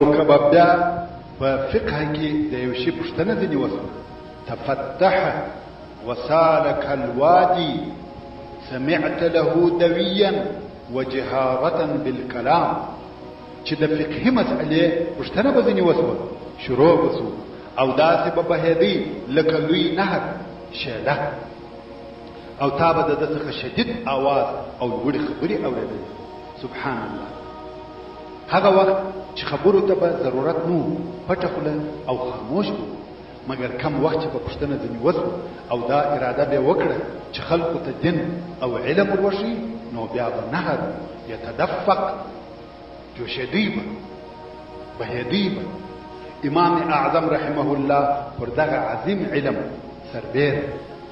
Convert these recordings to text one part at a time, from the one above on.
کبابدا په فقه کې د یو شی پوښتنه ځنې وسوه تفتح وسالك الوادي سمعت له دويا وجهارة بالكلام چې د فقهي مسئلې پوښتنه به ځنې وسوه شروع وسو او داسې به بهېدی لکه لوی نهر شیله او تا به د ده څخه شدید آواز او لوړې خبرې اورېدلې سبحان الله هغه وخت چې خبرو ته به ضرورت نو پټه خوله او خاموش وو مګر کم وخت چې په پوښتنه ځنې وسوه او دا اراده به وکړه چې خلکو ته دین او علم وروښي نو بیا به نهر یتدفق جوشیدی به بهیدی به امام اعظم رحمه الله پر دغه عظیم علم سربیر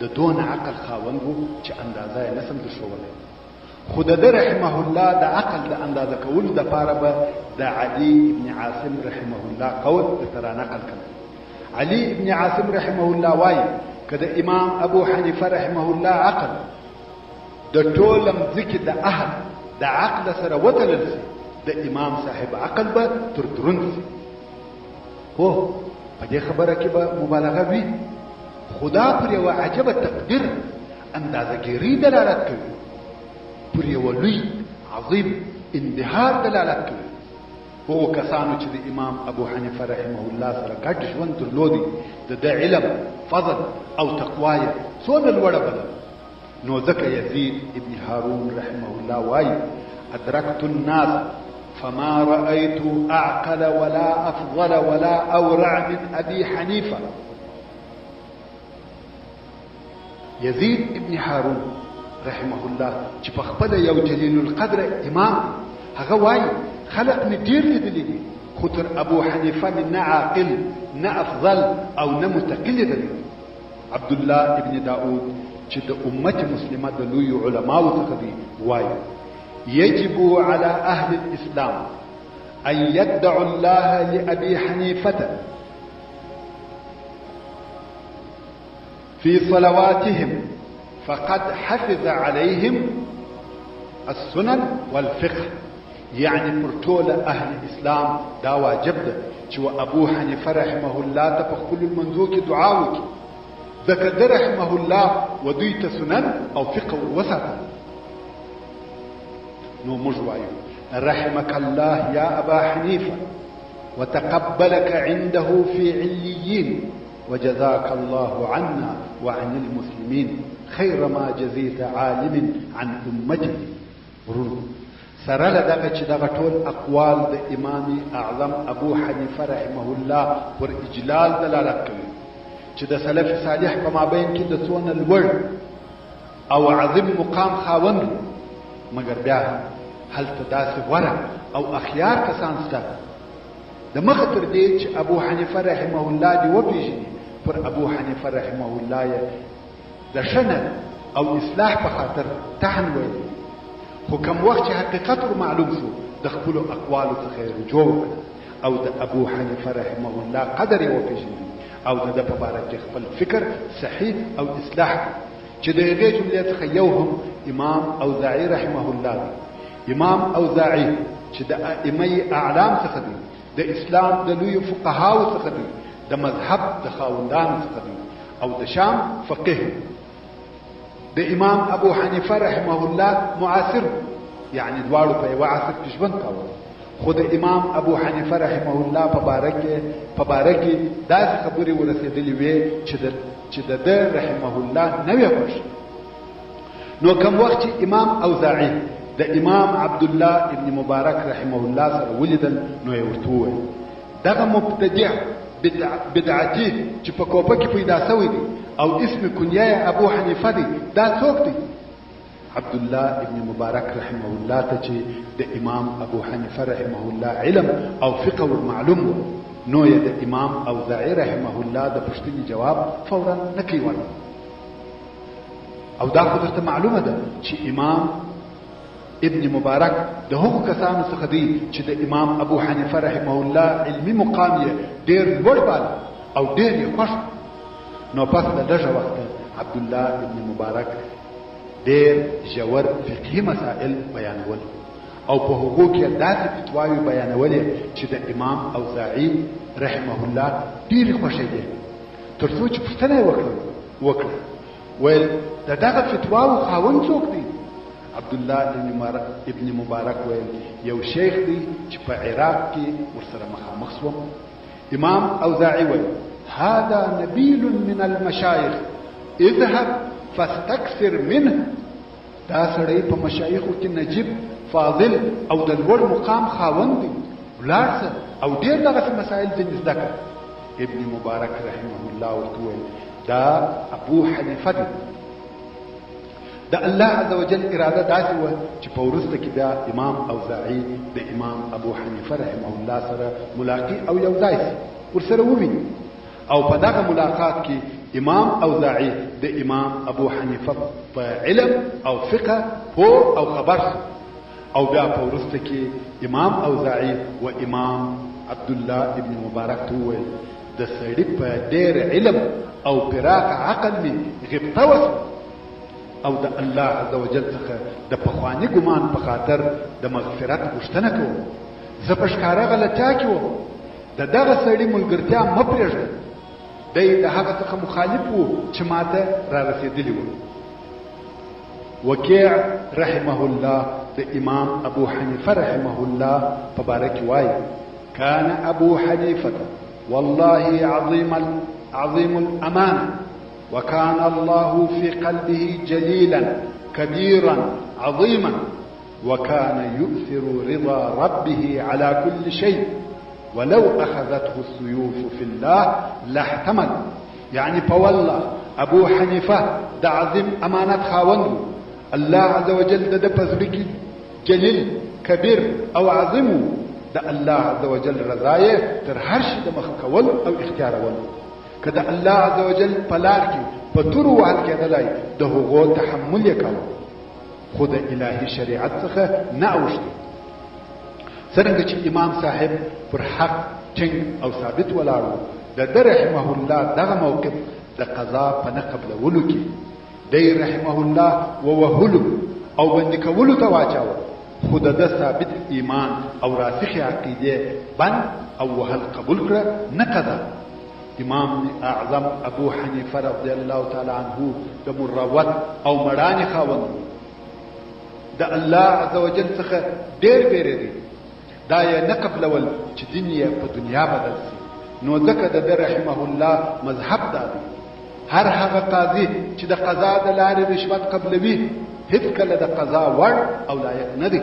د دون عقل خاوند وو چې اندازه یې نسم درښولی خو د ده رحمه الله د عقل د اندازه کولو دپاره به د علي ابن عاصم رحمه الله قول درته رانقل کړم علي ابن عاصم رحمه الله وایي که د امام ابو حنیفه رحمه الله عقل د ټوله مځکې د اهل د عقل سره وتلل سي د امام صاحب عقل به تر دروند سي هو په دې خبره کې به مبالغه وي خدا پر یوه عجبه تقدیر اندازهګیري دلالت کوي پر یوه لوی عظیم انبهار دلالت کوي هغو کسانو چې د امام ابو حنیفه رحمه الله سره ګډ ژوند درلودی د ده علم فضل او تقوا یې څومره لوړه بله نو ځکه یزید ابن هارون رحمه الله وایي ادرکت الناس فما رأيت أعقل ولا أفضل ولا أورع من أبي حنيفة يزيد ابن هارون رحمه الله چې په خپله یو جلیل القدر امام هغه وایي خلق مې ډېر لیدلی دي خو تر ابو حنیفه مې نه عاقل نه افضل او نه متقي لیدلی عبد الله ابن داود چې د امت مسلمه د لویو علماو څخه دی وایي يجب على أهل الإسلام أن يدعوا الله لأبي حنيفة في صلواتهم فقد حفظ عليهم السنن والفقه يعني برطول أهل الإسلام دا واجب ده چې أبو حنيفة رحمه الله تفخل المنزوك دعاوك ذكر رحمه الله وديت سنن أو فقه وسط نو موږ وایو رحمك الله يا أبا حنيفة وتقبلك عنده في عليين وجزاك الله عنا وعن المسلمين خير ما جزيت عالم عن أمته سره له دغه چې دغه ټول اقوال د امام اعظم ابو حنیفه رحمه الله پر اجلال دلالت کوي چې د سلف صالح په مابین کې د څونه لوړ او عظیم مقام خاوند مگر بیا هلته داسې غوره او اخیار کسان شته د مخه تر دې چې ابو حنیفه رحمه الله دې وپېژني پر ابو حنیفه رحمه الله یې د ښه او اصلاح په خاطر تحن ویلي خو کوم وخت چې حقیقت ور معلوم شو د خپلو اقوالو څخه یې رجوع وکړه او د ابو حنیفه رحمه الله قدر یې وپېژني او د ده په باره کې خپل فکر صحیح او اصلاح چې د هغې جملې څخه یو هم امام اوزاعي رحمه الله دی امام اوزاعي چې د ائمه اعلام څخه دی د اسلام د لویو فقهاو څخه دی د مذهب د خاوندانو څخه دی او د شام فقيه د امام ابو حنیفه رحمه الله معاصر یعنی دواړو په یوه عصر کې ژوند کاوه خو د امام ابو حنیفه رحمه الله په باره کې داسې خبرې ورسېدلې وې چې د ده رحمه الله نه وې خوښ نو کوم وخت چې امام اوزاعي د امام عبد الله ابن مبارک رحمه الله سره ولیدل نو یې ورته وویل دغه مبتدع بدعتي چې په کوپه کې پیدا شوی دی او اسم کنیه ابو حنیفه دی دا څوک دی عبد الله ابن مبارک رحمه الله ته چې د امام ابو حنیفه رحمه الله علم او فقه معلوم و نو یې د امام اوزاعي رحمه الله د پوښتنې جواب فورا نه کوي او دا خو درته معلومه ده چې امام ابن مبارک د هغو کسانو څخه دی چې د امام ابو حنیفه رحمه الله علمي مقام یې ډېر لوړ باله او ډېر یې خوښ نو پس د لږه وخته عبد الله ابن مبارک ډېر ژور فقهي مسائل بیانول او په حقوق یې داسې فتواوې بیانولې چې د امام اوزاعي رحمه الله ډېرې خوښېدې، تر څو چې پوښتنه یې وکړه ویل د دغه فتواو خاوند څوک دی؟ عبدالله ابن مبارک ویل یو شیخ دی چې په عراق کې ورسره مخامخ شوم. امام اوزاعي ویل هذا نبیل من المشایخ اذهب فاستكثر منه. دا سړی په مشایخو کې نجیب فاضل او د لوړ مقام خاوند دی، ولاړ شه او ډېر دغسې مسایل ځینې زده کړه. ابن مبارک رحمه الله ورته ویل دا ابو حنیفه دی. د الله عز وجل اراده داسې وه چې په وروسته کې بیا امام اوزاعي د امام ابو حنیفه رحمه الله سره ملاقي او یو ځای شي، ورسره وویني. او په دغه ملاقات کې امام اوزاعي د امام ابو حنیفه په علم او فقه پوه او خبر شو. او بیا په وروسته کې امام اوزاعي و امام عبدالله ابن مبارک ته وویل د سړي په ډېر علم او پراخ عقل مې غبطه وشوه او د الله عز وجل څخه د پخواني ګمان په خاطر د مغفرت غوښتنه کوم. زه په ښکاره غلطیا کې وم، د دغه سړي ملګرتیا مه پرېږده، دی د هغه څخه مخالف و چې ماته را رسېدلی و. وکیع رحمه الله د امام ابو حنیفه رحمه الله په باره کې وایي کان ابو حنیفه والله عظیم الامانه وكان الله في قلبه جليلا كبيرا عظيما وكان يؤثر رضا ربه على كل شيء ولو أخذته السيوف في الله لاحتمل. يعني فوالله أبو حنيفة دا عظيم أمانة خاوند الله عز وجل دا پزړه جليل كبير أو عظيم دا الله عز وجل رضايه تر هر شي د مخ کول او اختیارول. کله الله عز وجل پلار کې په تور وال کېدلای د هغو تحمل یې کاوه، خو د الهي شریعت څخه نه اوښتي. څرنګه چې امام صاحب پر حق ټینګ او ثابت ولاړو، د ده رحمه الله دغه موقف د قضا په نه قبلولو کې دی رحمه الله ووهلو او بندي کولو ته واچاوه، خو د ده ثابت ایمان او راسخې عقیدې بند او وهل قبول کړه، نه قضا. امام اعظم ابو حنیفه رضی الله تعالی عنه د مروت او مړانې خاوند د الله عز وجل څخه ډېر بیرېږي. دا یې نه قبلول چې دین یې په دنیا بدل شي. نو ځکه د ده رحمه الله مذهب دا دی هر هغه قاضي چې د قضا د لارې رشوت قبلوي هېڅکله د قضا وړ او لایق نه دی.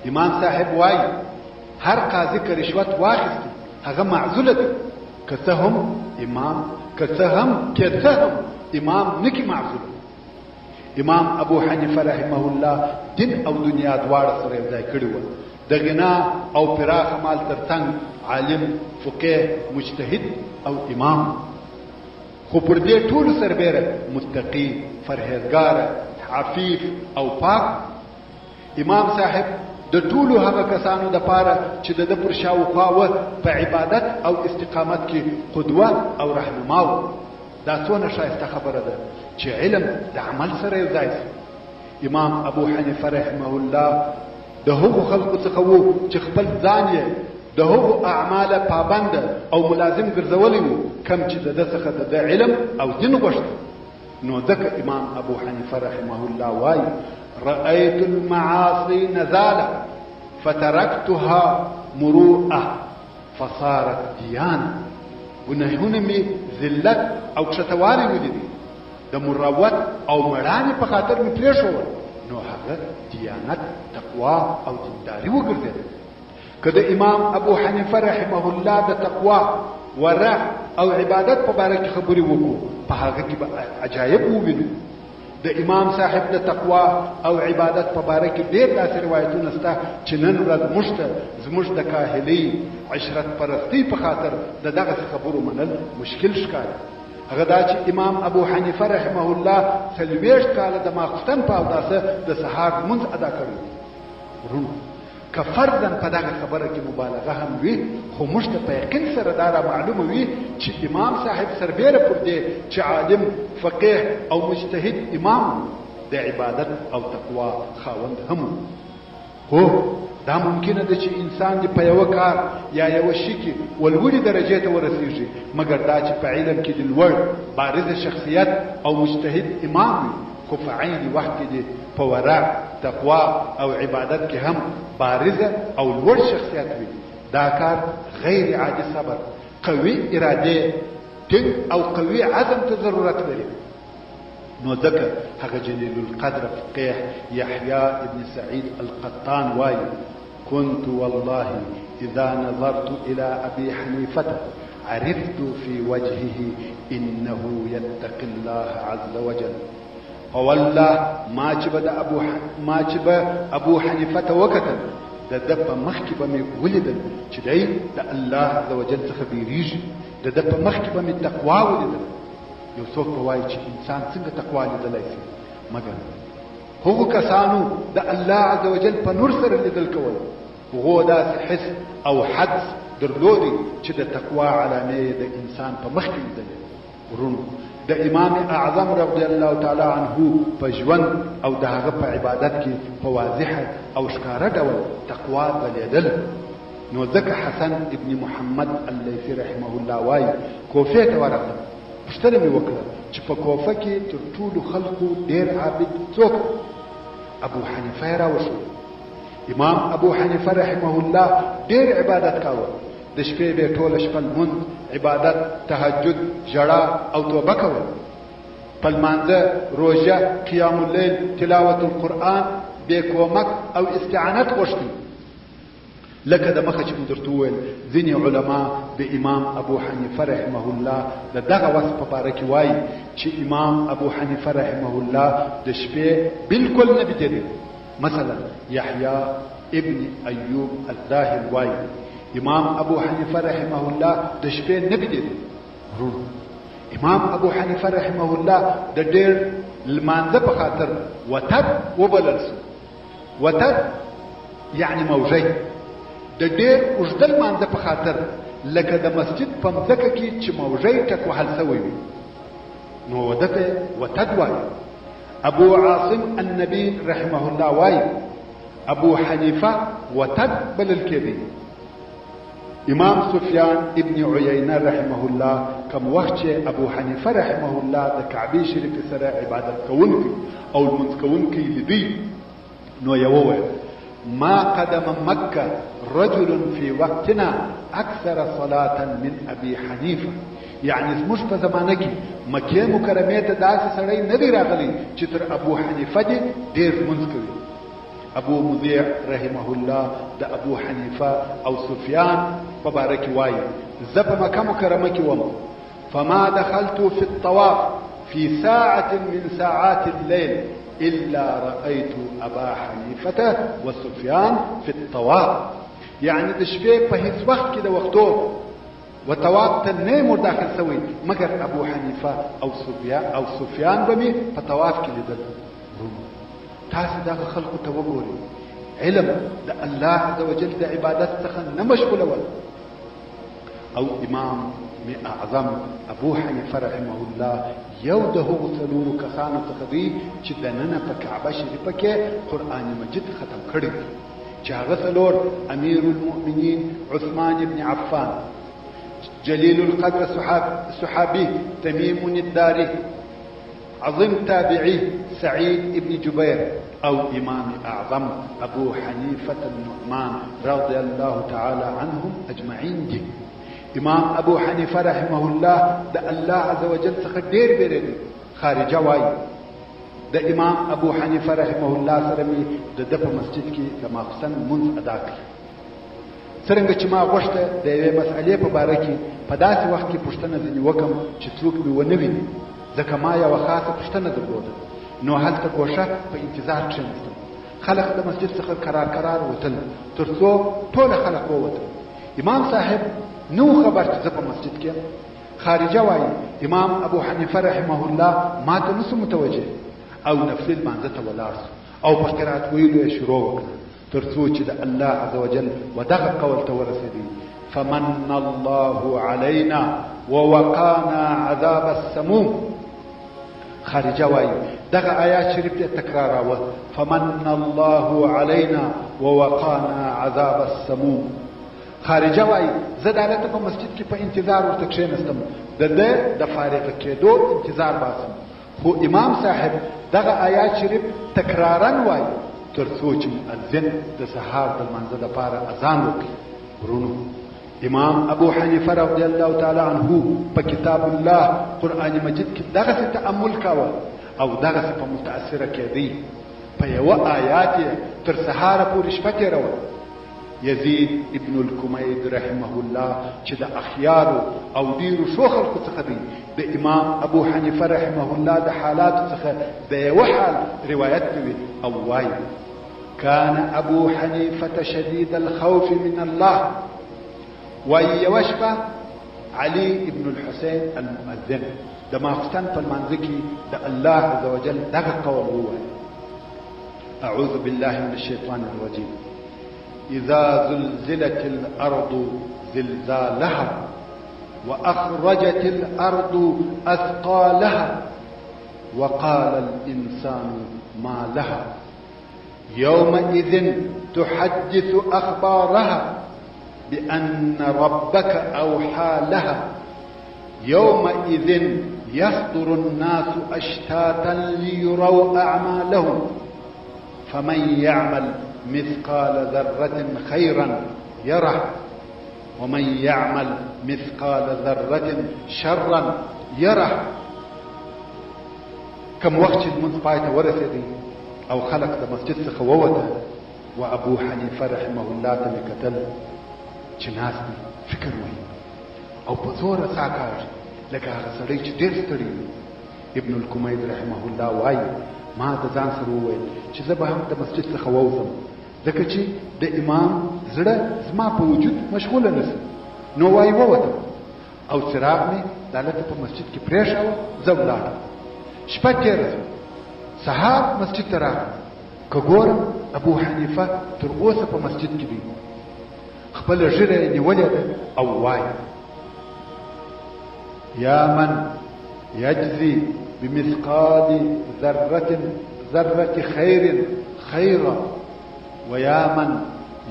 امام صاحب وایي هر قاضي که رشوت واخیستي هغه معزوله دی، که څه هم امام نکی معزول. امام ابو حنیفه رحمه الله دین او دنیا دواړه سره یو ځای کړي وو. د غنا او پراخ مال ترڅنګ عالم، فقيه، مجتهد او امام، خو پر دې ټولو سربېره متقي، فرهیزګار، عفیف او پاک. امام صاحب د ټولو هغه کسانو د پاره چې د پر شاوخوا و په عبادت او استقامت کې قدوه او رهنما و. دا څونه ښایسته خبره ده چې علم د عمل سره یو ځای شي. امام ابو حنیفه رحمه الله د هغو خلکو څخه و چې خپل ځان یې د هغو اعمال پابند او ملازم ګرځولی و کم چې د ده څخه د علم او دین غوښت. نو ځکه امام ابو حنیفه رحمه الله وایي رأيت المعاصي نزالا فتركتها مروءة فصارت ديانة. ګناهونه مې ذلت او کښتوالي ولیدې، د مروت او مړانې په خاطر مې پرېښول، نو هغه دیانت، تقوا او دینداري وګرځېده. که د امام ابو حنیفه رحمه الله د تقوا، ورع او عبادت په باره کې خبرې وکړو، په هغه کې به عجایب ووینو. د امام صاحب د تقوا او عبادت په باره کې ډېر داسې روایتونه شته چې نن ورځ موږ ته زموږ د کاهلۍ، عشرت پرستۍ په خاطر د دغسې خبرو منل مشکل ښکاري. هغه دا چې امام ابو حنیفه رحمه الله 40 کاله د ماخوستن په اوداسه د سهار لمونځ ادا کړی. ورونو که فرضاً په دغه خبره کې مبالغه هم وي، خو موږ ته په یقین سره دا را معلومه وي چې امام صاحب سربیره پر دې چې عالم، فقیه او مجتهد امام د عبادت او تقوا خاوند هم. هو دا ممکنه ده چې انسان دی په یو کار یا یو شي کې ولوړي درجه ته ورسیږي، مګر دا چې په علم کې د لوړ بارز شخصیت او مجتهد امام وي، خو په عین وخت کې دی په ورع، تقوا او عبادت کې هم بارزه او لوړ شخصیت وي. دا کار غیر عادي صبر، قوي اراده، ټینګ او قوي عزم ته ضرورت لري. نو ذکر هغه جلیل القدر فقيه يحيى ابن سعيد القطان وايي: كنت والله إذا نظرت إلى أبي حنيفة عرفت في وجهه إنه يتقي الله عز وجل. فوالله ما جب أبو حنيفة وكتل د په مخ کې به مې ولیدل چې دی د الله عز وجل څخه بیریږي، د په مخ کې به مې تقوا ولیدل. یو څوک به وایي چې انسان څنګه تقوا لیدلی شي، مګر هغو کسانو د الله عز وجل په نور سره لیدل کول، هغو داسې حس او حدس درلودي چې د تقوا علامې د انسان په مخ کې لیدلې. ورونو د امام اعظم رضی الله تعالی عنه په ژوند او د هغه په عبادت کې په واضحه او ښکاره ډول تقوا بلیدل. نو ځکه حسن ابن محمد اللیثي رحمه الله وایي: کوفې ته ورغلم، پوښتنه مې وکړه چې په کوفه کې تر ټولو خلکو ډېر عابد څوک؟ ابو حنیفه یې راوښود. امام ابو حنیفه رحمه الله ډېر عبادت کاوه، د شپې به ټوله شپه لمونځ، عبادت، تهجد، ژړا او توبه کول، په لمانځه، روژه، قیام اللیل، تلاوت القرآن، بې کومک او استعانت غوښتل. لکه د مخه چې مو درته وویل، ځینې علما د امام ابو حنیفه رحمه الله د دغه وصف په باره کې وایي چې امام ابو حنیفه رحمه الله د شپې بالکل نه بېدېده. مثلا یحیی ابن ایوب الظاهر وایي امام ابو حنیفه رحمه الله د شپې نه بېدېده. امام ابو حنیفه رحمه الله د ډېر لمانځه په خاطر وتد وبلل سو. وتد یعنی موژی، د ډېر اوږده لمانځه په خاطر، لکه د مسجد په مځکه کې چې موژی ټک وهل سوی وي، نو ودته وتد وایي. ابو عاصم النبي رحمه الله وایي ابو حنیفه وتد بلل کېدی. امام سفیان ابن عیینه رحمه الله کوم وخت چې ابو حنیفه رحمه الله د کعبې شریفې سره عبادت کوونکی او لمونځ کوونکی لیدی، نو یې وویل: ما قدم مکه رجل في وقتنا اکثر صلاة من ابي حنیفه. یعنی زموږ په زمانه کې مکې مکرمې ته داسې سړی نه دی راغلی چې تر ابو حنیفه دې ډېر لمونځ کوي. ابو مذيع رحمه الله د ابو حنیفه او سفیان په باره کې وایي: زه په مکه مکرمه کې وم، فما دخلت في الطواف في ساعة من ساعات الليل إلا رأيت أبا حنيفة وسفيان في الطواف. يعني د شپې په هیڅ وخت کې د وختو و طواف ته نه مو داخل سوی، مګر ابو حنیفه او سفیان به مې په طواف کې لیدل. تاسو دغه خلقو ته وګورئ، علم د الله عز وجل د عبادت څخه نه مشغولول. او امام اعظم ابو حنیفه رحمه الله یو د هغو څلورو کسانو څخه دی چې دننه په کعبه شریفه کې قرآن مجید ختم کړی، چې هغه څلور: امیر المؤمنین عثمان بن عفان، جلیل القدر صحابي تميم الداري، عظيم تابعي سعيد بن جبير، او امام اعظم ابو حنيفة النعمان رضي الله تعالى عنهم اجمعين دي. امام ابو حنیفه رحمه الله د الله عز وجل څخه ډېر بیریږي. خارجه وایي د امام ابو حنیفه رحمه الله سره مې د په مسجد کې د ماخستن لمونځ ادا کړ. څرنګه چې ما غوښته د یوې مسئلې په باره کې په داسې وخت کې پوښتنه ځینې وکړم چې څوک مې ونه ویني، ځکه ما یوه خاصه پوښتنه درلوده. نو هلته ګوښه په انتظار کښېنستم. خلک د مسجد څخه کرار وتل، تر څو ټوله خلک ووتل. امام صاحب نو خبر چې په مسجد کې. خارجه وایي امام ابو حنیفه رحمه الله ما ته نسو متوجه، او نفل مانځه ته ولاړ او په قرات ویلو یې شروع وکړ، تر څو چې د الله عز وجل ودغه قول ته ورسېدی: فمن الله علينا ووقانا عذاب السموم. خارجه وایي دغه آیات شریف ته تکراراوه فمن الله علينا ووقانا عذاب السموم. خارجه وای زه دالته په مسجد کې په انتظار ورته کښېنستم د فارغ کېدو انتظار باسم، خو امام صاحب دغه آیات شریف تکرارن وای تر څو چې مؤذن د سهار د لمانځه لپاره اذان وکړي. ورونو امام ابو حنیفه رضی الله تعالی عنه په کتاب الله قرآن مجید کې دغه تأمل کاوه او دغه په متاثره کېدی په یو آیات تر سهار پورې شپه تېروله. یزید ابن الکمید رحمه الله چې د اخیار او ډیرو شو خلکو څخه دی، د امام ابو حنیفه رحمه الله د حالات څخه د یو حال روایت کوي او وایي كان ابو حنیفه شدید الخوف من الله. ويوشبه علي ابن الحسين المؤذن د ماخستان په لمانځه کې د الله عز وجل دغه قول ووایي اعوذ بالله من الشيطان الرجيم اذا زلزلت الارض زلزالها واخرجت الارض اثقالها وقال الانسان ما لها يومئذ تحدث اخبارها بأن ربك أوحى لها يومئذ يصدر الناس أشتاتا ليروا أعمالهم فمن يعمل مثقال ذرة خيرا يره ومن يعمل مثقال ذرة شرا يره. كم وقت المنذ پایته ورسېدی او خلق د مسجد څخه ووته و ابو حنیفه رحمه الله ته کتل چې ناس دي فکر وایي او په زوره ساه کاږي لکه هغه سړی چې ډېر ستړي وي. ابن الکمید رحمه الله وایي ما د ځان سره وویل چې زه به هم د مسجد څخه ووځم ځکه چې د امام زړه زما په وجود مشغوله نشي. نو وایي ووتم او څراغ مې د هلته په مسجد کې پرېښاوه، زه ولاړم. شپه تېره شوه، سهار مسجد ته راغلم که ګورم ابو حنیفه تر اوسه په مسجد کې دی، خپل ژیره یې نیولې ده او وایي یا من یجزي بمثقال ذرة خير خيرا ويا من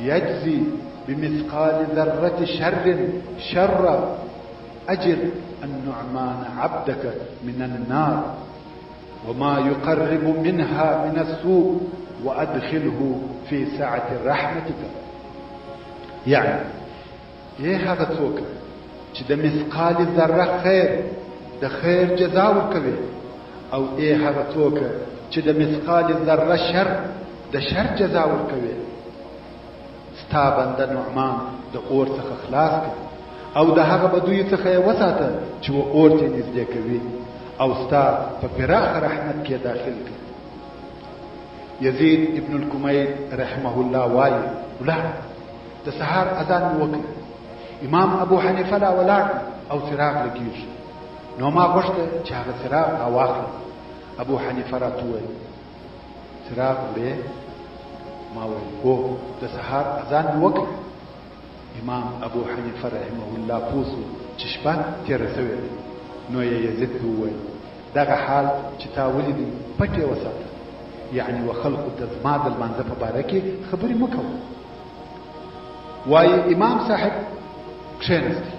يجزي بمثقال ذرة شر شرا أجر النعمان عبدك من النار وما يقرب منها من السوء وأدخله في سعة رحمتك. يعني ايه هذا څوک چې د مثقال ذره خیر د خیر جزا ورکوي او ايه هغه څوک چې د مثقال ذره شر د شر جزا ورکوي. ستا بنده نعمان د اور څخه خلاص کړه او د هغه بدوی څخه یې وساته چې و اور ته نږدې کوي او ستا په پراخ رحمت کې داخل کړه. یزید ابن الکمید رحمه الله وایي ولاړ د سهار اذان وکړ، امام ابو حنیفه لا ولاړ او څراغ لګیږي. نو ما غوښته چې هغه څراغ راواخلم. ابو حنیفه راته وویل څراغ وړې؟ ما وویل هو د سهار اذان وکړ. امام ابو حنیفه رحمه الله پوه شو چې شپه تېره شوې ده. نو یې یزید ته وویل دغه حال چې تا ولیدی پټ یې وساته، یعنې و خلقو ته زما د لمانځه په باره کې خبرې مه کوه. وایي امام صاحب کښېنستی،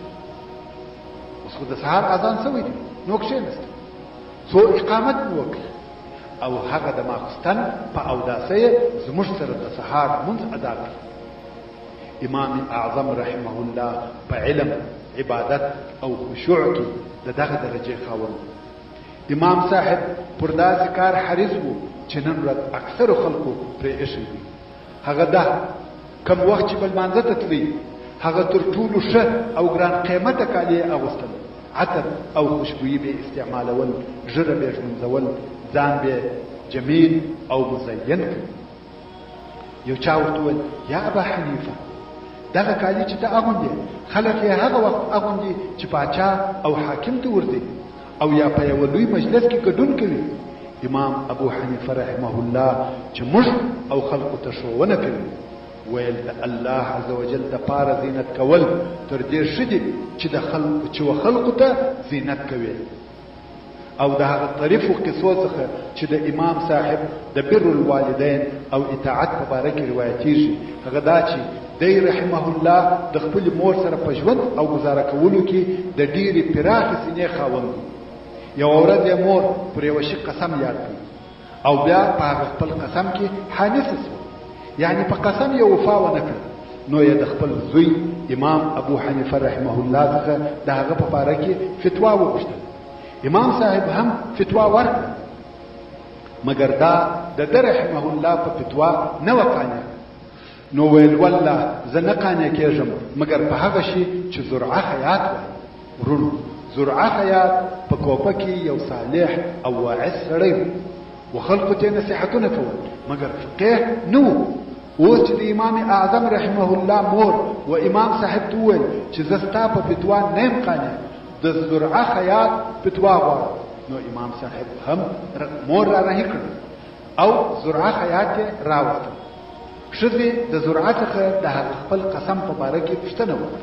اوس خو د سهار اذان شوی دی نو کښېنستی، څو اقامت مې وکړ او هغه د ماخستن په اوداسه یې زموږ سره د سهار لمونځ ادا کړ. امام اعظم رحمه الله په علم عبادت او خشوع کې د دغه درجې خاوند. امام صاحب پر داسې کار حریص و چې نن ورځ اکثرو خلکو پرې ایښی دي. هغه ده کم وخت چې به لمانځه ته تلي هغه تر ټولو ښه او ګران قیمته کالي یې اغوستل، عطر او خوشبویي به یې استعمالول، ژیره به یې ږمنځول، ځان به یې جمیل او مزین کړ. یو چا ورته وویل یا ابا حنیفه دغه کالي چې ته اغوندې خلک یې هغه وخت اغوندي چې پاچا او حاکم ته ورځي او یا په یو لوی مجلس کې ګډون کوي. امام ابو حنیفه رحمه الله چې موږ او خلقو ته ښوونه کوي ویل د الله عز وجل د پاره زینت کول تر دې ښه دي چې و خلقو ته زینت کوي. او د هغه طریفو قصو څخه چې د امام صاحب د بر الوالدین او اطاعت په باره کې روایتېږي هغه دا چې دی رحمه الله د خپل مور سره په ژوند او گزاره کولو کې د ډېرې پراخې سینې خاوند یوه ورځ یې مور پر یوه شي قسم یاد کړ او بیا په هغه خپل قسم کې حانثه شوه یعنې په قسم یې وفا ونه کړه نو یې د خپل زوی امام ابو حنیفه رحمه الله څخه د هغه په باره کې فتوا وغوښتل امام صاحب هم فتوا ورکړه مګر دا د ده رحمه الله په فتوا نه وه قانع نو ویل والله زه نه قانع کېږم مګر په هغه شي چې زرعه خیاط وایي ورونو زرعه خیاط په کوپه کې یو صالح او واعظ سړی و خلقو ته نصیحتونه کول مګر فقیه نه و اوس چې د امام اعظم رحمه الله مور و امام صاحب ته وویل چې زه ستا په فتوا نه یم قانع د زرعه خیاط فتوا غواړم نو امام صاحب هم مور را رهي کړ او زرعه خیاط یې راوسته ښځې د زرعه څخه د هغه خپل قسم په باره کې پوښتنه وکړه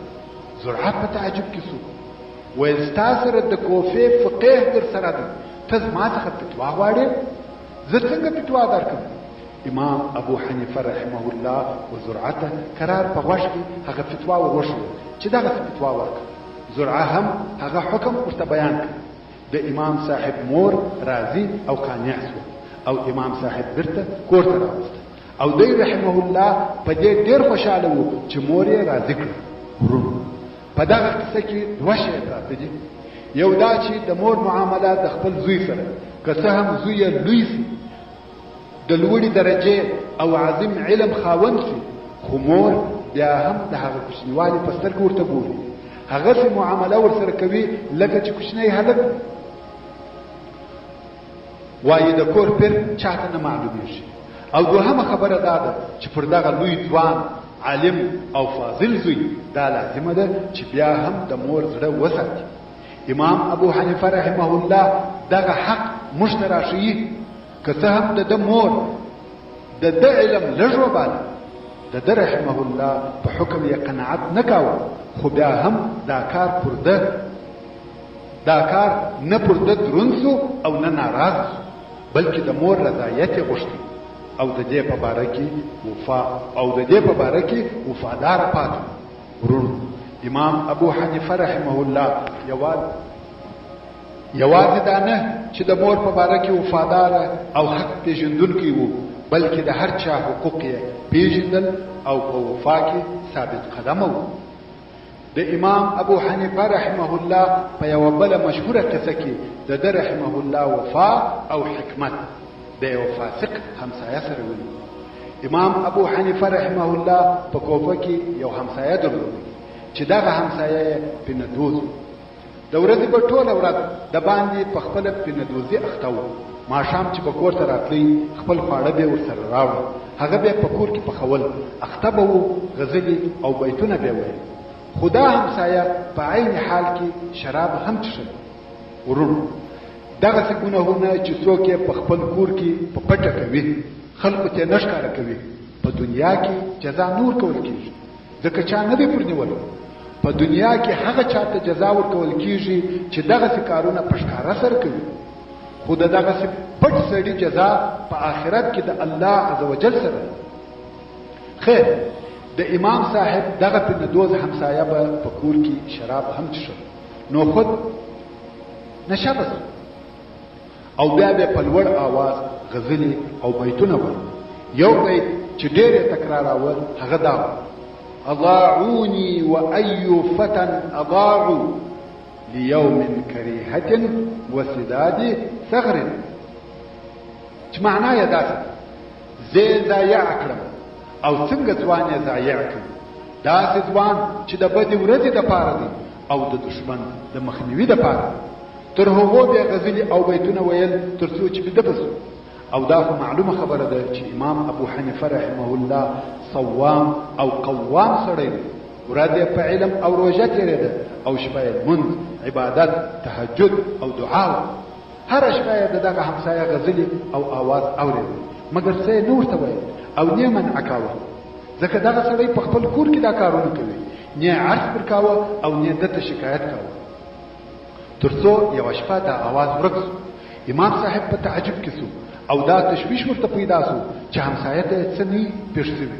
زرعه په تعجب کې شو ویل ستا سره د کوفې فقیه در سره ده ته زما څخه فتوا غواړې زه څنګه فتوا درکړم امام ابو حنیفه رحمه الله و زرعته قرار په غوږ کې هغه فتوا ور وښوده چې دغسې فتوا ورکړه زرعه هم هغه حکم ورته بیان کړ د امام صاحب مور راضي او قانع شوه او امام صاحب بیرته کور ته راوسته او دی رحمه الله په دې ډېر خوشحاله و چې مور یې راضي کړه ورونو په دغه قصه کې دوه شیان پراته دي یو دا چې د مور معامله د خپل زوی سره که څه هم زوی یې لوی سي د لوړې درجې او عظیم علم خاوند شي خو مور بیا هم د هغه کوچنیوالي په سترګو ورته ګوري هغسې معامله ورسره کوي لکه چې کوچنی هلک وایي د کور پیر چاته نه معلومیږي او دوهمه خبره دا ده چې پر دغه لوی ځوان عالم او فاضل زوی دا لازمه ده چې بیا هم د مور زړه وساتي امام ابو حنیفه رحمه الله دغه حق موږ ته راښیي که څه هم د ده مور د ده علم لږ وباله د ده رحمه الله په حکم یې قناعت نه کاوه خو بیا هم دا کار نه پر ده دروند سو او نه ناراض سو بلکې د مور رضایت یې غوښتی او د دې په باره کې وفادار پاتې ورونو امام ابو حنیفه رحمه الله یوازې دا نه چې د مور په باره کې وفادار او حق پیژندونکی وو بلکې د هر چا حقوق یې پیژندل او په وفا کې ثابت قدمه وو د امام ابو حنیفه رحمه الله په یوه بله مشهوره قصه کې د ده رحمه الله وفا او حکمت د یو فاسق همسایه سره ولي امام ابو حنیفه رحمه الله په کوفه کې یو همسایه درلود چې دغه همسایه یې پینهدوز د ورځې به ټوله ورځ د باندې په خپله پینهدوزي اخته و ماښام چې به کور ته راتلی خپل خواړه به یې ورسره راوړل هغه به یې په کور کې پخول اخته به و غزلې او بیتونه به یې ویل خو دا همسایه په عین حال کې شراب هم څښل ورونو دغسې ګناهونه چې څوک یې په خپل کور کې په پټه کوي خلکو ته نه ښکاره کوي په دنیا کې جزا نور کول کېږي ځکه چا نه دی پر نیولی په دنیا کې هغه چاته جزا ورکول کېږي چې دغسې کارونه په ښکاره سره کوي خو د دغسې پټ سړي جزا په آخرت کې د الله عز وجل سره خیر د امام صاحب دغه پینهدوز همسایه به په کور کې شراب هم څښل نو خود نشه به او بیا به په لوړ آواز غزلې او بیتونه ویل یو بیت چې ډېر یې تکراراوه هغه دا و اضاعوني وأي فتى اضاعوا ليوم كريهة وسداد ثغر چې معنا یې داسې زه ضایع کړم او څنګه ځوان یې ضایع کړم داسې ځوان چې د بدې ورځې دپاره دی او د دشمن د مخنیوي دپاره تر هغو بیا غزلې او بیتونه ویل تر څو چې بیده بسو او دا خو معلومه خبره ده چې امام ابو حنیفه رحمه الله صوام او قوام سړی دی ورځ یې په علم او روژه تېرېده او شپه یې لمونځ عبادت تهجد او دعا هره شپه یې د دغه همسایه غزلې او آواز اورېده مګر څه یې نه ورته ویل او نه یې منع کاوه ځکه دغه سړی په خپل کور کې دا کارونه کوي نه یې عرض پر کاوه او نه یې دته شکایت کاوه ترڅو یو شپه دا आवाज ورک شو. امام صاحب په تعجب کې شو او دا تشویش ورته پیدا شو چې همسایه ته څه نه پېښ شوي.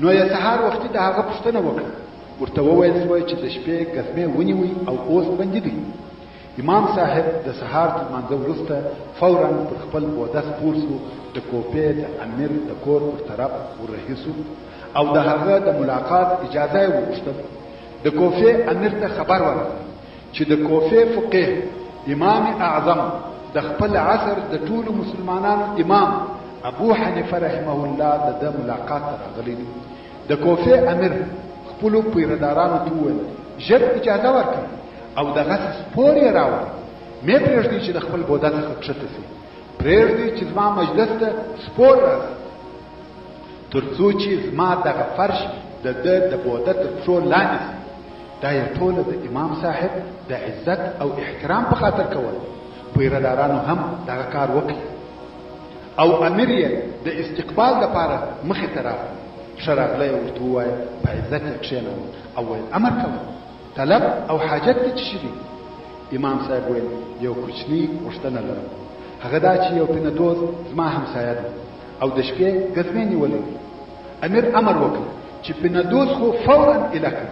نو یې سهار وختي د هغه پوښتنه وکړه. ورته وویل شوی چې د شپې ګزمې ونیوي او اوس بندي دي. امام صاحب د سهار تر لمانځه وروسته فورا پر خپل بوده سپور شو، د کوفې د امیر د کور پر طرف ورهي شو او د هغه د ملاقات اجازه یې وغوښتل. د کوفې امیر ته خبر ورغی چې د کوفې فقیه امام اعظم د خپل عصر د ټولو مسلمانانو امام ابو حنیفه رحمه الله د ملاقات ته راغلی دی. د کوفې امیر خپلو پیردارانو ته وویل ژر اجازه ورکړئ او دغه سپور یې راوړئ. مې پرېږدئ چې د خپل بوده څخه کښته شي، پرېږدئ چې زما مجلس ته سپور راشي، تر څو چې زما دغه فرش د ده د بوده تر پښو لاندې شي. دا یې ټوله د امام صاحب د عزت او احترام په خاطر کول. پیردارانو هم دغه کار وکړي او امیر یې د استقبال لپاره مخې ته راغی. ښه راغلی یې ورته ووایه، په عزت یې کښېنول او ویل امر کوه، طلب او حاجت دې څه شي دي؟ امام صاحب ویل یو کوچني غوښتنه لرم، هغه دا چې یو پینه دوز زما همسایه ده او د شپې ګزمې نیولې. امیر امر وکړ چې پینه دوز خو فورا ایله کړي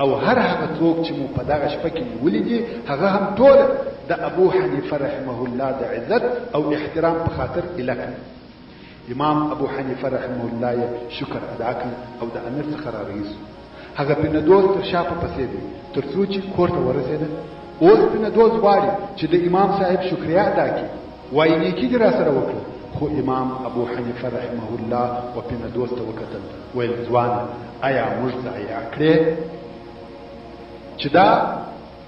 او هر هغه څوک چې مو په دغه شپه کې نیولي دي هغه هم ټوله د ابو حنیفه رحمه الله د عزت او احترام په خاطر ایله کړي. امام ابو حنیفه رحمه الله یې شکر ادا کړ او د امیر څخه رارهي شو. هغه پینه دوز تر شا په پسې دی تر څو چې کور ته ورسېده. اوس پینه دوز غواړي چې د امام صاحب شکریه ادا کړي، وایي نیکي دې راسره وکړه. خو امام ابو حنیفه رحمه الله و پینه دوز ته وکتل، ویل ځوان آیا موږ ضایع کړې؟ چې دا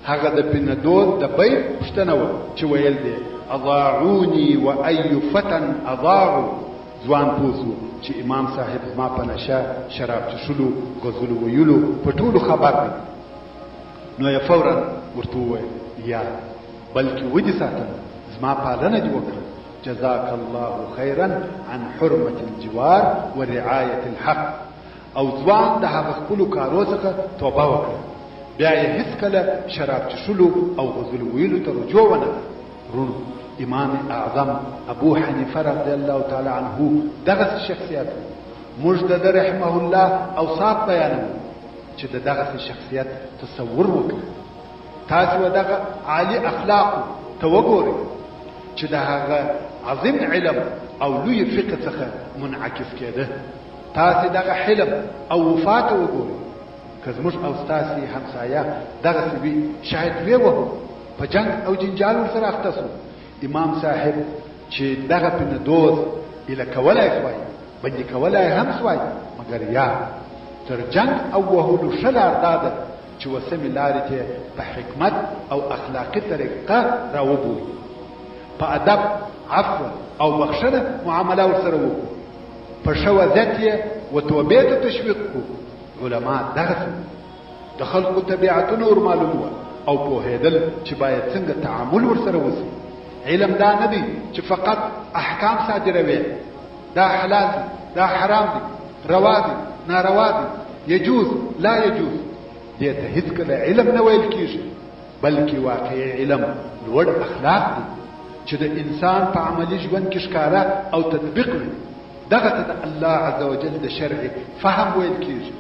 هغه د پینه دوز د بیت پوښتنه وه چې ویل دی اضاعوني و ای فتن اضاعوا. ځوان پوه شو چې امام صاحب زما په نشه شراب څښلو غزلو ویلو په ټولو خبر دی. نو یې فورا ورته وویل یا بلکې ودې ساتم، زما پالنه دې وکړه، جزاک الله خیرا عن حرمة الجوار و رعایة الحق. او ځوان د هغه خپلو کارو څخه توبه وکړه، بیا یې هیڅکله شراب څښلو او غزلو ویلو ته رجوع ونه کړه. امام اعظم ابو حنیفه رضی الله تعالی عنه دغه شخصیت موږ د رحمه الله اوصاف بیانوو چې دغه شخصیت تصور وکړي. تاسو دغه عالی اخلاق ته وګورئ چې د هغه عظیم علم او لوی فقه څخه منعکس کېده. تاسو دغه حلم او وفات وګورئ. که زموږ او ستاسې همسایه دغسې وي شاید ویې وهو، په جنګ او جنجال ورسره اخته شو. امام صاحب چې دغه پینه دوز ایله کولی شوی، بندي کولی هم شوی، مګر یا تر جنګ او وهلو ښه لار دا ده چې وسمې لارې ته په حکمت او اخلاقي طریقه راوبولي، په ادب عفو او بخښنه معامله ورسره وکړو، په ښه وضعیت یې و توبې ته تشویق کړو. علما دغسې د خلقو طبیعتونه ورمعلوم وه او پوهېدل چې باید څنګه تعامل ورسره وشي. علم دا نه دی چې فقط احکام صادروي، دا حلال دی، دا حرام دی، روا دی، ناروا دی، یجوز لا یجوز. دې ته هیڅکله علم نه ویل کېږي، بلکې واقعي علم لوړ اخلاق دی چې د انسان په عملي ژوند کې ښکاره او تطبیق وي. دغه ته د الله عز وجل د شرع فهم ویل کېږي.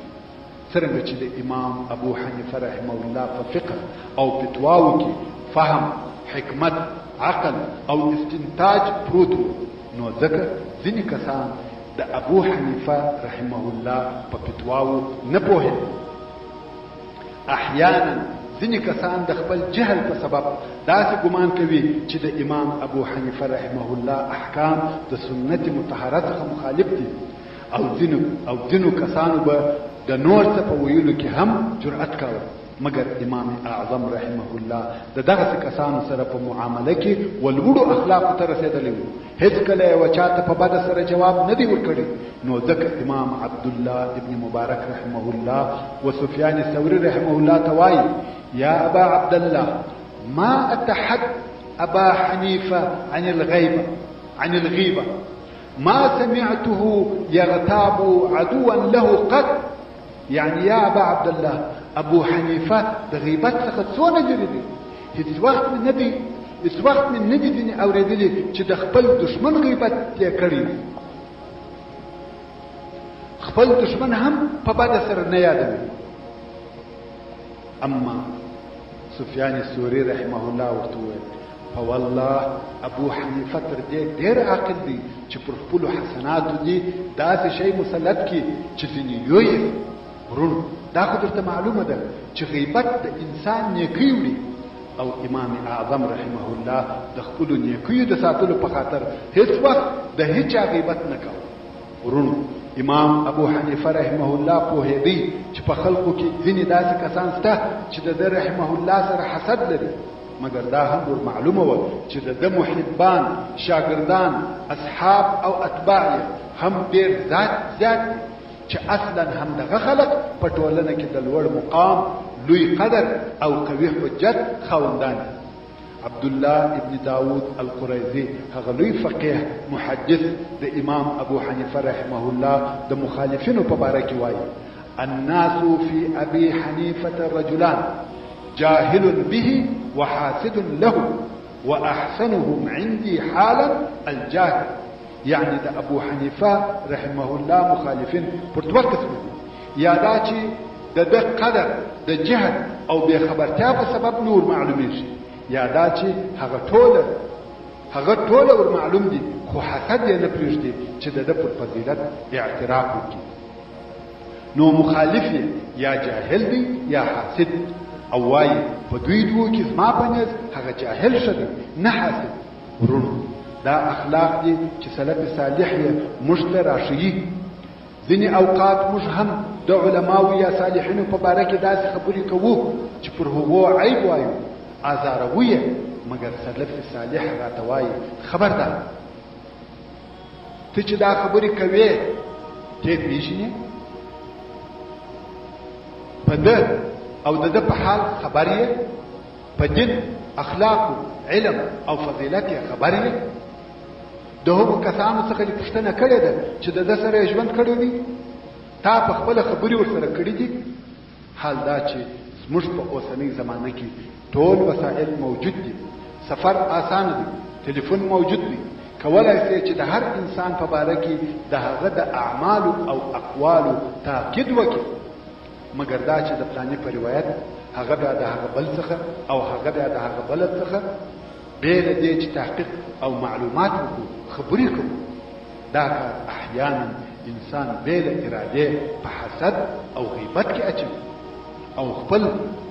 څرنګه چې د امام ابو حنیفه رحمه الله په فقه او فتواو کې فهم، حکمت، عقل او استنتاج پروت و، نو ځکه ځینې کسان د ابو حنیفه رحمه الله په فتواو نه پوهېدل. احیانا ځینې کسان د خپل جهل په سبب داسې ګمان کوي چې د امام ابو حنیفه رحمه الله احکام د سنت مطهره څخه مخالف دي، او ځینو کسانو به د نور څه په ویلو کې هم جرأت کاوه. مګر امام اعظم رحمه الله د دغسې کسانو سره په معامله کې ولوړو اخلاقو ته رسېدلی و. هېڅکله یې چا ته په بده سره جواب نه دی ورکړی. نو ځکه امام عبدالله ابن مبارک رحمه الله و سفیان الثوري رحمه الله ته وایي یا ابا عبدالله ما اتحد ابا حنیفه عن الغیبه ما سمعته یغتاب عدوا له قط. یعنی یا ابا عبدالله ابو حنیفه د غیبت څخه څونه لرې دی، هیڅ وخت مې نه دي ځینې اورېدلي چې د خپل دشمن غیبت یې کړی، خپل دشمن هم په بده سره نه یادوي. اما سفیان ثوری رحمه الله ورته وویل فوالله ابو حنیفه تر دې ډېر عاقل دی چې پر خپلو حسناتو دي داسې شی مسلط کړي چې ځینې یویې ورونو. دا خو درته معلومه ده چې غیبت د انسان نیکۍ وړي، او امام اعظم رحمه الله د خپلو نیکیو د ساتلو په خاطر هیڅ وخت د هیچا غیبت نه کوي. ورونو امام ابو حنیفه رحمه الله پوهېدی چې په خلقو کې ځینې داسې کسان شته چې د ده رحمه الله سره حسد لري، مګر دا هم ور معلومه وه چې د ده محبان، شاګردان، اصحاب او اتباع هم ډېر زیات دي چې اصلا هم دغه خلق په ټولنه کې د لوړ مقام، لوی قدر او قوي حجت خاوندان. عبدالله ابن داود القریظي هغه لوی فقيه محدث د امام ابو حنیفه رحمه الله د مخالفینو په باره کې وایي الناس في ابي حنیفه رجلان جاهل به وحاسد له واحسنهم عندي حالا الجاهل. يعني د ابو حنیفه رحمه الله مخالفین پر دوه قسم دي، یا دا چې د قدر د جهل او بے خبرتیا په سبب نور معلومیږي، یا دا چې هغه ټوله ور معلوم دي خو حسد یې نه پرېږدي چې د ده پر فضیلت اعتراف وکړي. نو مخالف یې یا جاهل دی یا حاسد، او وایي په دوی دوو کې زما په نظر هغه جاهل ښه دی نه حاسد. ورونو دا اخلاق دي چې سلف صالح یې موږ ته راښیي. ځینې اوقات موږ هم د علماو یا صالحینو په باره کې داسې خبرې کوو چې پر هغو عیب وایو، ازاروو یې، مګر سلف صالح راته وایي خبردار ته چې دا خبرې کوې ته پېژنې په ده او د ده په حال خبر یې، په دین، اخلاقو، علم او فضیلت یې خبر یې. د هغو کسانو څخه دې پوښتنه کړې ده چې د ده سره یې ژوند کړی دی، تا په خپله خبرې ورسره کړي دي. حال دا چې زموږ په اوسنۍ زمانه کې ټول وسایل موجود دي، سفر آسانه دی، تلیفون موجود دی، کولای شي چې د هر انسان په باره کې د هغه د اعمالو او اقوالو تاکید وکړي. مګر دا چې د فلاني په روایت هغه بیا د هغه بل څخه او هغه بیا د هغه بل څخه بې له دې چې تحقیق او معلومات وکړو خبرې کوو، دا کار احیانا انسان بې له ارادې په حسد او غیبت کې اچوي او خپل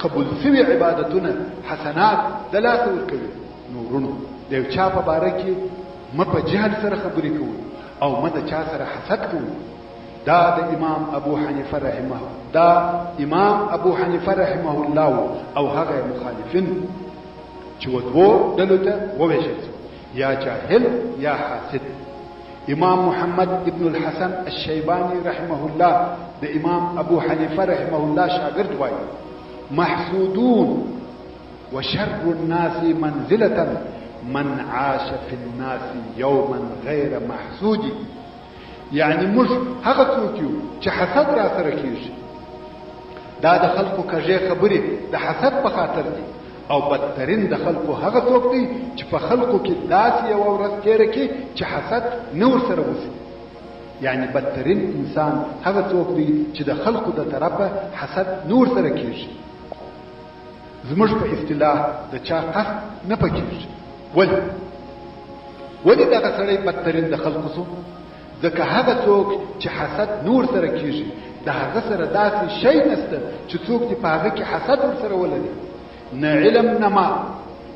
قبول شوي عبادتونه حسنات د لاسه ورکوي. نو ورونو د یو چا په باره کې مه په جهل سره خبرې کوو او مه د چا سره حسد کوو. دا د امام ابو حنیفه رحمه الله او هغه مخالفین چې ودوو ډلو ته وویشل شو، یا جاهل یا حاسد. امام محمد ابن الحسن الشیبانی رحمه الله د امام ابو حنیفه رحمه الله شاگرد وایي محسودون وشر الناس منزلة من عاش في الناس يوما غير محسود. یعنی موږ هغه څوک یو چې حسد را سره کېږي، دا د خلقو کږې خبرې د حسد په خاطر دي، او بدترین د خلقو هغه څوک دی چې په خلقو کې داسې یوه ورځ تېره کړي چې حسد نه ورسره وشي. یعنی بدترین انسان هغه څوک دی چې د خلقو د طرفه حسد نه ورسره کېږي. زموږ په اصطلاح د چا قصد نه پکېږي. ولې دغه سړی بدترین د خلقو شو؟ ځکه هغه څوک چې حسد نور سره کېږي د هغه سره داسې شی نشته چې څوک دې په هغه کې حسد ورسره ولري. نه علم نه مال،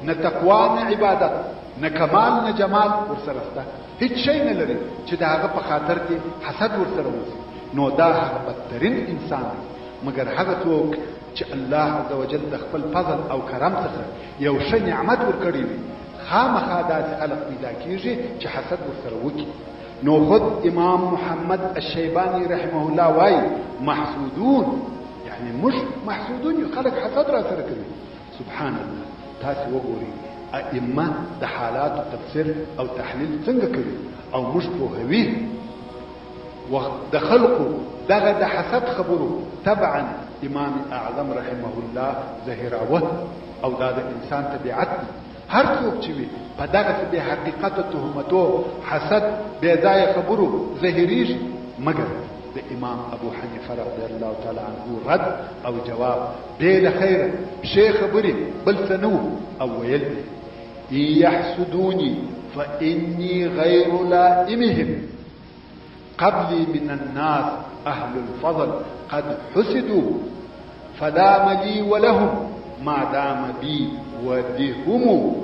نه تقوا نه عبادت، نه کمال نه جمال ورسره شته، هیڅ شی نه لري چې د هغه په خاطر کې حسد ورسره وشي. نو دا هغه بدترین انسان دی. مګر هغه څوک چې الله عزوجل د خپل فضل او کرم څخه یو ښه نعمت ورکړی وي، خامخا داسې خلق پیدا کېږي چې حسد ورسره وکړي. نو خود امام محمد الشیبانی رحمه الله وایي محسودون، یعنی موږ محسودون یو، خلق حسد را سره کوي. سبحان الله، تاسې وګورئ ائمه د حالاتو تفسیر او تحلیل څنګه کوي او موږ پوهوي. د خلقو دغه د حسد خبرو طبعا امام اعظم رحمه الله ظاهراوه او دا د انسان طبیعت دی. هر څوک چې وي په دغه بې حقیقت تهمتو حسد بې ځایه خبرو ظاهریږي، مګر د امام ابو حنیفه رضی الله تعالی عنه رد او جواب بې له خیره شی خبرې بل څه نه او ویل دي: ان يحسدوني فاني غير لائمهم قبلي من الناس اهل الفضل قد حسدوا فدام لي ولهم ما دام بي وبهم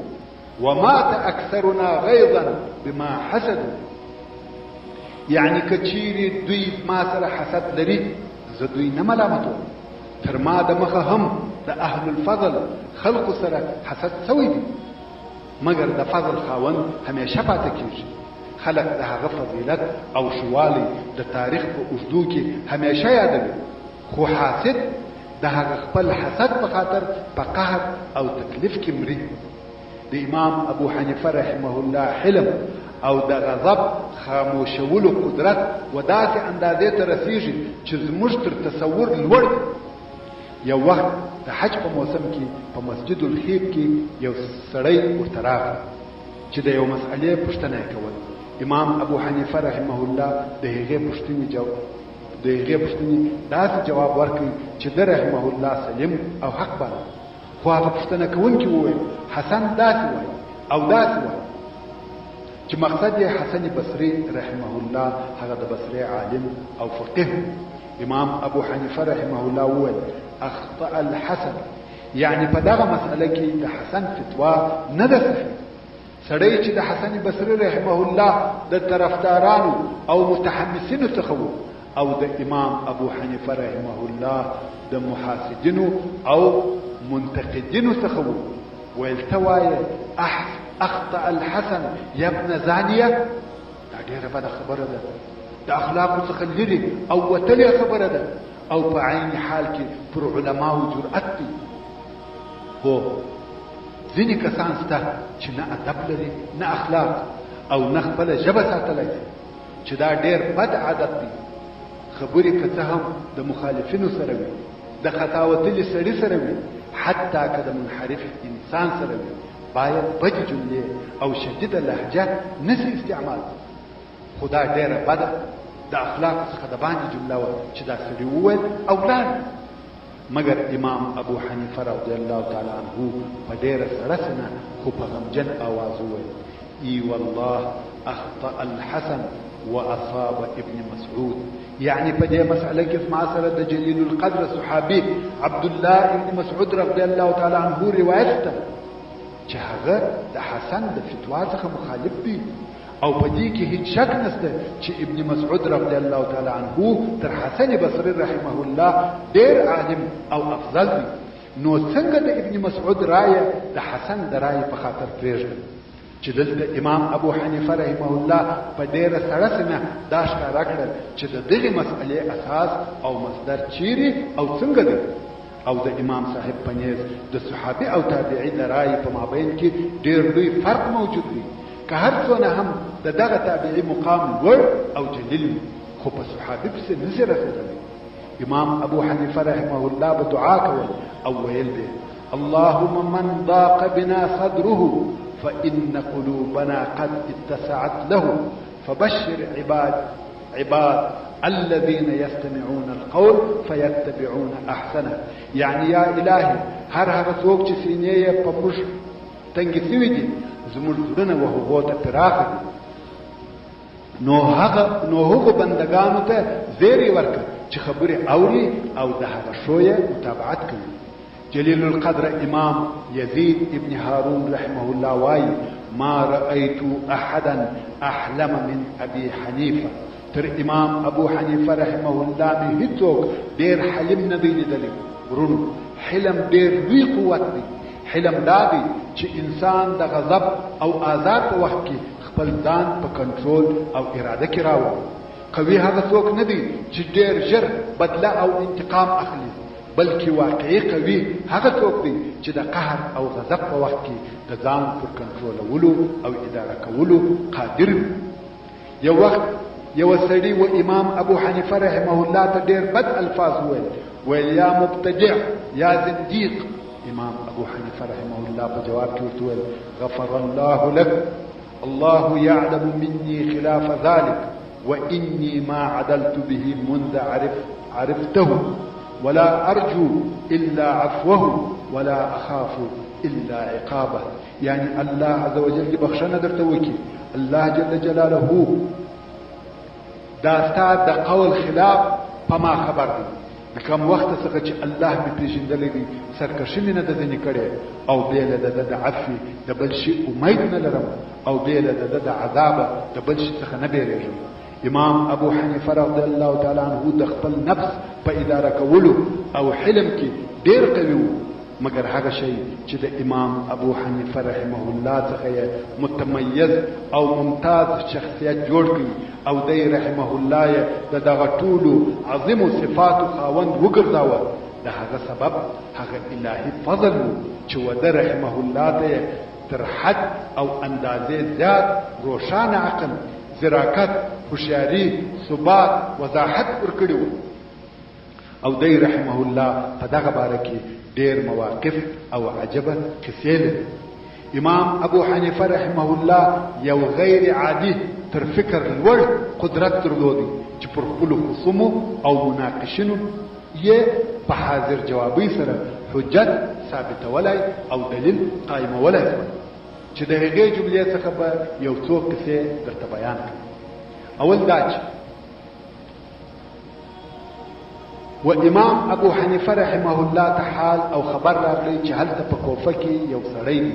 ومات اكثرنا غيظا بما حسدوا. يعني کچيري دوی ما سره حسد لري زه دوی نه ملامتوم، تر ما د مخه هم د اهل الفضل خلق سره حسد سوی دي، مگر د فضل خاوند همیشه پاتې کیږي. خلق د هغه فضیلت او شوالی د تاریخ په اوږدو کې همیشه یادوي، خو حاسد د هغه خپل حسد په خاطر په قهر او تکلیف کې مري. د امام ابو حنیفه رحمه الله حلم او د غضب خاموشولو قدرت و داسې اندازې ته رسیږي چې زموږ تر تصور لوړ دی. یو وخت د حج په موسم کې په مسجد الخیب کې یو سړی ورته راغی چې د یو مسئلې پوښتنه یې کوله. امام ابو حنیفه رحمه الله د هغې پوښتنې داسې جواب ورکړي چې د رحمه الله سلیم او حق باندې. خو هغه پوښتنه کوونکي وویل حسن داسې وایي او داسې وایي، چې مقصد یې حسن بصري رحمه الله هغه د بصري عالم او فقيه. امام ابو حنیفه رحمه الله وویل اخطأ الحسن، يعني په دغه مسئله کې د حسن فتوا نه ده صحیح. سړی چې د حسن بصري رحمه الله د طرفدارانو او متحمسینو څخه وو او د امام ابو حنیفه رحمه الله د محاسدینو او منتقدینو څخه وو، ویل ته وایې اخطأ الحسن یا ابن زانیه، دا ډېره بده خبره ده، د اخلاقو څخه لرې او وتلې خبره ده، او په عین حال کې پر علماو جرأت دی. هو ځینې کسان شته چې نه ادب لري نه اخلاق او نه خپله ژبه ساتلی دی، چې دا ډېر بد عادت دی. خبرې که څه هم د مخالفینو سره وي، د خطا وتلي سړي سره وي، حتی که د منحرف انسان سره وي، باید بدې جملې او شدیده لهجه نشي استعمال. خو دا ډېره بده د اخلاق څخه د باندې جمله وه چې دا سړي وویل او لاړ. مگر امام ابو حنیفه رضی الله تعالی عنه په ډېره سړه سینه خو په غمجن آواز وویل ای والله اخطأ الحسن واصاب ابن مسعود. يعني په دې مسأله کې ما سره د جلیل القدر صحابي عبد الله ابن مسعود رضی الله تعالی عنه روایت ده چې هغه د حسن د فتوا څخه مخالف دی، او په دې کې هیڅ شک نشته چې ابن مسعود رضی الله تعالی عنه تر حسن بصري رحمه الله ډېر عالم او افضل دی. نو څنګه د ابن مسعود رایه د حسن د رایه په خاطر پرېږده چې دلته امام ابو حنیفه رحمه الله په ډېره سړه سینه دا ښکاره کړل چې د دغې مسئلې اساس او مصدر چیرې او څنګه دی، او د امام صاحب په نیز د صحابي او تابعي د رایې په مابین کې ډېر لوی فرق موجود دی. که هر څونه هم د دغه تابعي مقام لوړ او جلیل وي، خو په صحابي پسې نشي رسېدلی. امام ابو حنیفه رحمه الله به دعا کول او ویل به اللهم من ضاق بنا صدره فإن قلوبنا قد اتسعت له فبشر عباد الذين يستمعون القول فيتبعون احسنه. يعني يا الهي هر هغه څوک چې سینې یې په موږ تنګې سوي دي، زموږ زړونه وهغو ته پراخ دي، نو هغو بندگانو ته زیری ورکړه چې خبرې اوري او د هغه شو یې متابعت کوي. جلیل القدر امام یزید ابن هارون رحمه الله وایي ما رأيت احدا احلم من ابي حنیفه. تر امام ابو حنیفه رحمه الله مې هیڅوک ډېر حلم نه دی لیدلی. ورونو حلم ډېر لوی قوت دی. حلم دا دی چې انسان د غضب او آزار په وخت کې خپل ځان په کنټرول او اراده کې راوړي. قوي هغه څوک نه دی چې ډېر ژر بدله او انتقام اخلي، بلکې واقعي قوي هغه څوک دی چې د قهر او غضب په وخت کې د ځان پر کنټرولولو او اداره کولو قادر وي. یو وخت یو سړي و امام ابو حنیفه رحمه الله ته ډېر بد الفاظ وویل ویل یا مبتدع یا زنديق. امام ابو حنیفه رحمه الله په جواب کې ورته ویل غفر الله لك الله يعلم مني خلاف ذلك واني ما عدلت به منذ عرفته ولا ارجو الا عفوه ولا اخاف الا عقابه. يعني الله عز وجل بخښنه درته وکي، الله جل جلاله دا ستا د قول خلاف په ما خبر دی. د کوم وخت څخه چې الله مې پېژندلی دی سرکشي مې نه ده ځینې کړې، او بې له د عفو د بل شي امید نه لرم، او بې له د عذابه د بل شي څخه نه بیریږم. امام ابو حنیفه رضی الله تعالی عنه د خپل نفس په اداره کولو او حلم کې ډېر قوي و، مگر هغه شی چې د امام ابو حنیفه رحمه الله څخه متمیز او ممتاز شخصیت جوړ کړي او دی رحمه الله د دغه ټولو عظیمو صفاتو خاوند وګرځاوه. د هغه سبب هغه الهي فضل و چې وده رحمه الله ته تر حد او اندازې زیات روښانه عقل، ذراکت، هوښیاري، ثبات، وضاحت ورکړي و. او دی رحمه الله په دغه باره کې ډېر مواقف او عجبه قصې لري. امام ابو حنیفه رحمه الله یو غیر عادي تر فکر لوړ قدرت درلودي چې پر خپلو خصومو او مناقشینو یې په حاضر جوابي سره حجت ثابتولای او دلیل قایمولای چې د هغې جملې څخه به یو څو قصې درته بیان کړم. اول دا چې و امام ابو حنیفه رحمه الله ته حال او خبر راغلی چې هلته په کوفه کې یو سړی دی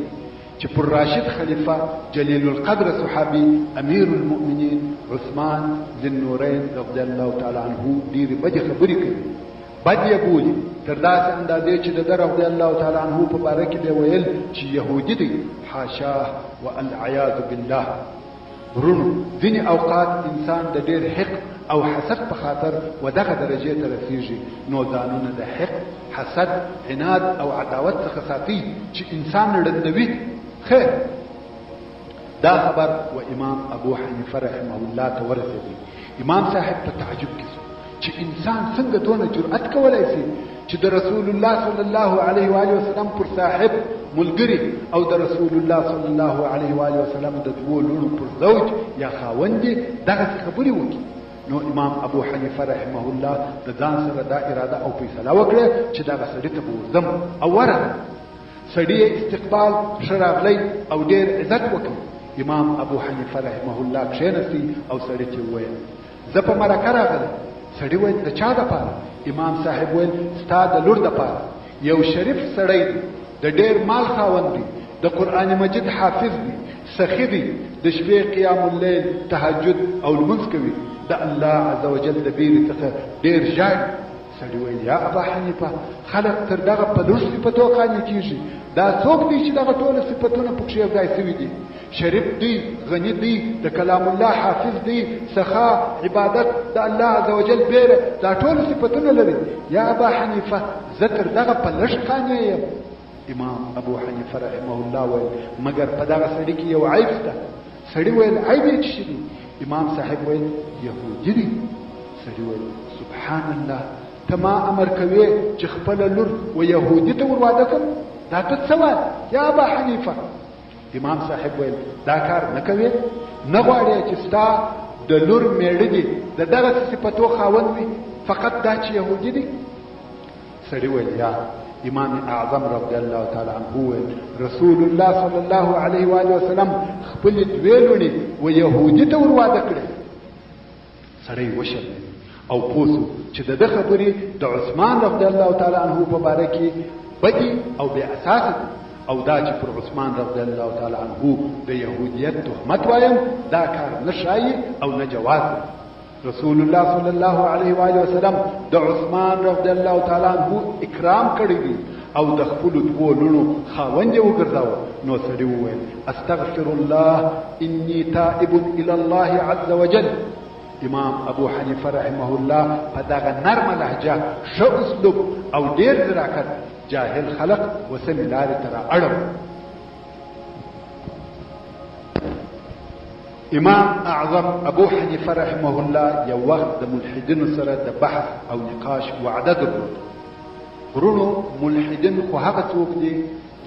چې پر راشد خلیفه جلیل القدر صحابي امیر المؤمنین عثمان ذی النورین رضی الله تعالی عنه ډېرې بدې خبرې کوي، بد یې بولي تر داسې اندازې چې د ده رضی الله تعالی عنه په باره کې به ویل چې یهودي دی. حاشاه والعیاذ بالله. ورونو ځینې اوقات انسان د ډېر حقد او حسد په خاطر و دغه درجې ته رسیږي، نو ځانونه د حقد، حسد، عناد او عداوت څخه ساتي چې انسان ړندوي. خیر دا خبر و امام ابو حنیفه رحمه الله ته ورسېدی. امام صاحب په تعجب کې چې انسان څنګه دونه جرأت کولی شي چې د رسول الله صلی الله علیه و آله وسلم پر صاحب ملګری او د رسول الله صلی الله علیه و آله وسلم د دوو لونو پر زوج یا خاوند دغه خبرې وکړي. نو امام ابو حنیفه رحمه الله د ځان سره دا اراده او فیصله وکړه چې دغه سړي ته به ورځم او ورغله. سړي استقبال ښه راغلی او ډېر عزت وکړي. امام ابو حنیفه رحمه الله کښېنستی او سړي ته وویل زه په مرکه راغلی. سړي وویل د چا دپاره؟ امام صاحب وویل ستا د لور دپاره. یو شریف سړی دی، د ډېر مال خاوند دی، د قرآن مجید حافظ دی، سخي دی، د شپې قیام اللیل، تهجد او لمونځ کوي، د الله عز وجل د بیرې څخه ډېر ژاړي. سړي ویل یا ابا حنیفه خلق تر دغه په لږ صفتو قانع کېږي، دا څوک دی چې دغه ټول صفتونه پکښې یو ځای شوي دي؟ شریف دی، غني دی، د کلام الله حافظ دی، سخا، عبادت، د الله عز وجل بیره، دا ټول صفتونه لري. یا ابا حنیفه زه تر دغه په لږ قانع یم. امام ابو حنیفه رحمه الله ویل مگر په دغه سړي کې یو عیب شته. سړي ویل عیب یې څه دی؟ امام صاحب ویل یهودي دی. سړي ویل سبحان الله، ته ما امر کوې چې خپله لور و یهودي ته ور واده کړم؟ دا ته څه وایې یا ابا حنیفه؟ امام صاحب ویل دا کار نه کوې؟ نه غواړې چې ستا د لور میړه دي د دغه صفتو خاوند وي، فقط دا چې یهودي دی؟ سړي ویل یا. امام اعظم رضی الله تعالی عنه ویل رسول الله صلی الله علیه و آله وسلم خپلې دوې لوڼې و یهودي ته ور واده کړې. سړی وشرمېد او پوه شو چې د ده خبرې د عثمان رضی الله تعالی عنه په باره کې بدي او بې اساسه دي، او دا چې پر عثمان رضی الله تعالی عنه د یهودیت تهمت وایم دا کار نه شایي او نه جواز دی. رسول الله صلی الله علیه و آله وسلم د عثمان رضی الله تعالی عنه اکرام کړی دی او د خپلو دوو لوڼو خاوند یې وګرځاوه. نو سړي وویل استغفر الله انی تائب الی الله عز وجل. امام ابو حنیفه رحمه الله په دغه نرمه لهجه، ښه اسلوب او ډېر ذراکت جاهل خلق وسمې لارې ته رااړوي. امام اعظم ابو حنیفه رحمه الله یو وخت د ملحدینو سره د بحث او نقاش وعده درلود ورونو ملحدین خو هغه څوک دي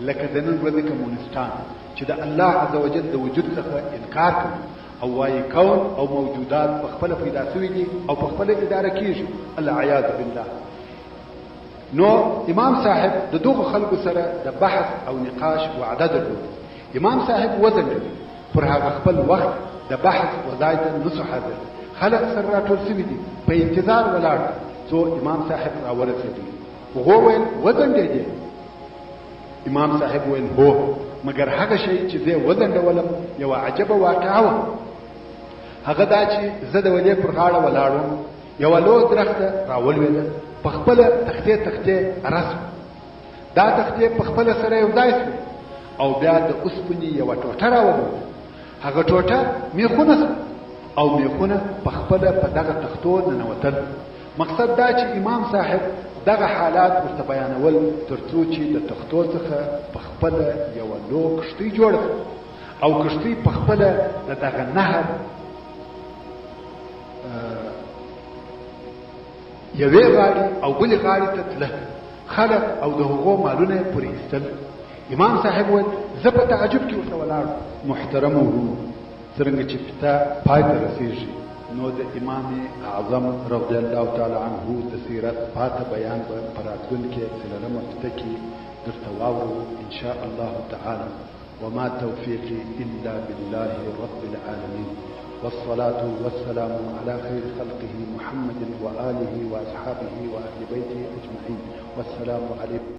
لکه د نن ورځې کمونستان چې د الله عزوجل د وجود څخه انکار کوي او وايي کون او موجودات په خپل پیدا شوي دي او په خپل اداره کیږي العیاذ بالله. نو امام صاحب د دغه خلکو سره د بحث او نقاش وعده درلود. امام صاحب وزن لري پر هغه خپل وخت د بحث وځای ته نسو حاضر خلک سره راټول شوي دي په انتظار ولاړ څو امام صاحب راورسېدی. هغه ویل وزن دی. امام صاحب ویل هو، مګر هغه شی چې زه وزن ډولم یو عجبه واقعه وه. هغه دا چې زه د ولې پر غاړه ولاړم، یو لوی درخت راولوېده په خپل تختې رسم. دا تختې په خپل سره یو ځای شوې او بیا د اوسپنې یوه ټوټه راولوېده. هغه ټوټه میخونه شوه او میخونه په خپل په دغه تختو ننوتل. مقصد دا چې امام صاحب دغه حالات ورته بیانول ترڅو چې د تختو څخه په خپل یوه لوی کښتۍ جوړه او کښتۍ په خپل د دغه نهر یوې غاړې او بلې غاړې ته تله. خلک او د هغو مالونه یې پرې ایستل. امام صاحب ویل زه په تعجب کې ورته ولاړم. محترمو ورونو، څرنګه چې پتا پای ته رسېږي نو د امام اعظم رضی الله تعالی عنه د سیرت پاته بیان به په راتلونکې څلورمه هفته کې درته واورو ان شاء الله تعالی. وما توفيقي الا بالله رب العالمين، والصلاة والسلام على خير خلقه محمد وآله وأصحابه وأهل بيته أجمعين، والسلام عليكم.